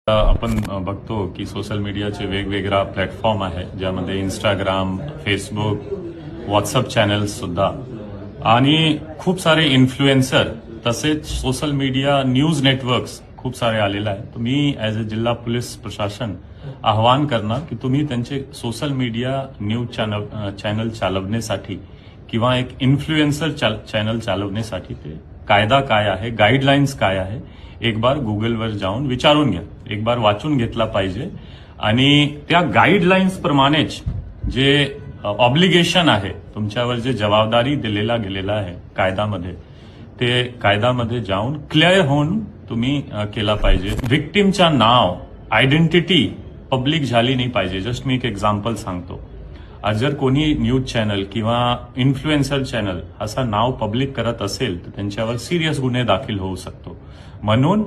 आपण बघतो की सोशल मीडियाचे वेगवेगळा प्लॅटफॉर्म आहे, ज्यामध्ये इंस्टाग्राम, फेसबुक, व्हॉट्सअप चॅनल्स सुद्धा आणि खूप सारे इन्फ्लुएन्सर तसेच सोशल मीडिया न्यूज नेटवर्क्स खूप सारे आलेले आहेत. तुम्ही ॲज अ जिल्हा पोलीस प्रशासन आवाहन करणार की तुम्ही त्यांचे सोशल मीडिया न्यूज चॅनल चालवण्यासाठी किंवा एक इन्फ्लुएन्सर चॅनल चालवण्यासाठी ते कायदा काय आहे, गाईडलाईन्स काय आहे, एक बार गुगलवर जाऊन विचारून घ्या, एक बार वाचून घेतला पाहिजे आणि त्या गाईडलाईन्स प्रमाणेच जे ऑब्लिगेशन आहे, तुमच्यावर जे जबाबदारी दिलेला गेलेला आहे कायद्यामध्ये, ते कायद्यामध्ये जाऊन क्लिअर होऊन तुम्ही केला पाहिजे. व्हिक्टिमच्या नाव, आयडेंटिटी पब्लिक झाली नाही पाहिजे. जस्ट मी एक एक्झाम्पल सांगतो. आज जर कोणी न्यूज चॅनल किंवा इन्फ्लुएन्सर चॅनल असा नाव पब्लिक करत असेल तर त्यांच्यावर सिरियस गुन्हे दाखल होऊ शकतो. म्हणून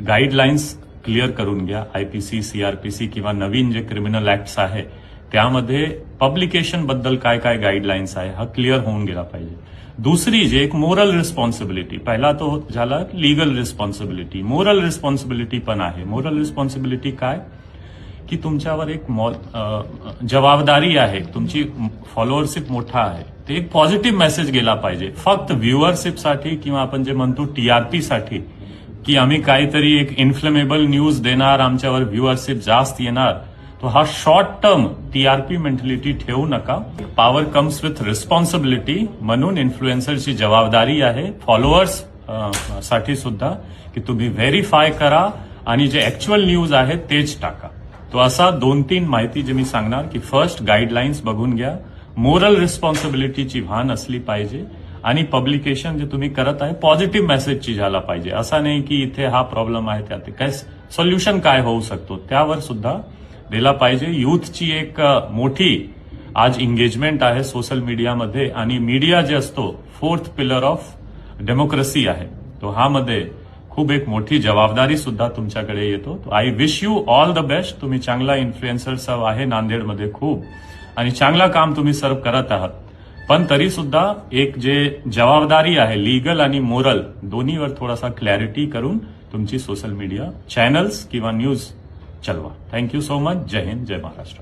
गाईडलाईन्स क्लिअर करून घ्या. आयपीसी, सीआरपीसी किंवा नवीन जे क्रिमिनल ऍक्ट्स आहे त्यामध्ये पब्लिकेशन बद्दल काय काय गाईडलाईन्स आहे हा क्लिअर होऊन गेला पाहिजे. दुसरी जे एक मोरल रिस्पॉन्सिबिलिटी, पहिला तो झाला लिगल रिस्पॉन्सिबिलिटी, मोरल रिस्पॉन्सिबिलिटी पण आहे. मोरल रिस्पॉन्सिबिलिटी काय की तुमच्यावर एक जबाबदारी आहे, तुमची फॉलोअरशिप मोठा आहे, ते एक पॉझिटिव्ह मेसेज गेला पाहिजे. फक्त व्ह्युअरशिपसाठी किंवा आपण जे म्हणतो टीआरपी साठी की आम्ही काहीतरी एक इन्फ्लेमेबल न्यूज देणार, आमच्यावर व्ह्युअरशिप जास्त येणार, तो हा शॉर्ट टर्म टीआरपी मेंटॅलिटी ठेवू नका. Power comes with responsibility. म्हणून इन्फ्लुएन्सरची जबाबदारी आहे फॉलोअर्स साठी सुद्धा की तुम्ही व्हेरीफाय करा आणि जे ऍक्च्युअल न्यूज आहे तेच टाका. तो असा 2-3 माहिती जे मी सांगणार की फर्स्ट गाईडलाईन्स बघून घ्या, मोरल रिस्पॉन्सिबिलिटीची भान असली पाहिजे आणि पब्लिकेशन जे तुम्ही करत आहे पॉझिटिव्ह मेसेजची झाला पाहिजे. असा नाही की इथे हा प्रॉब्लेम आहे, त्यात काय सोल्युशन काय होऊ शकतो त्यावर सुद्धा दिला पाहिजे. युथची एक मोठी आज एंगेजमेंट आहे सोशल मीडियामध्ये आणि मीडिया जे असतो 4th पिलर ऑफ डेमोक्रेसी आहे, तो हा मध्ये खूप एक मोठी जबाबदारी सुद्धा तुमच्याकडे येतो. I wish you all the best. तुम्ही चांगला इन्फ्लुएन्सर आहे नांदेडमध्ये खूप आणि चांगला काम तुम्ही सर्व करत आहात, पण तरी सुद्धा एक जे जबाबदारी आहे लीगल आणि मोरल दोन्हीवर थोडासा क्लॅरिटी करून तुमची सोशल मीडिया चॅनल्स किंवा न्यूज चलवा. Thank you so much. जय हिंद, जय महाराष्ट्र.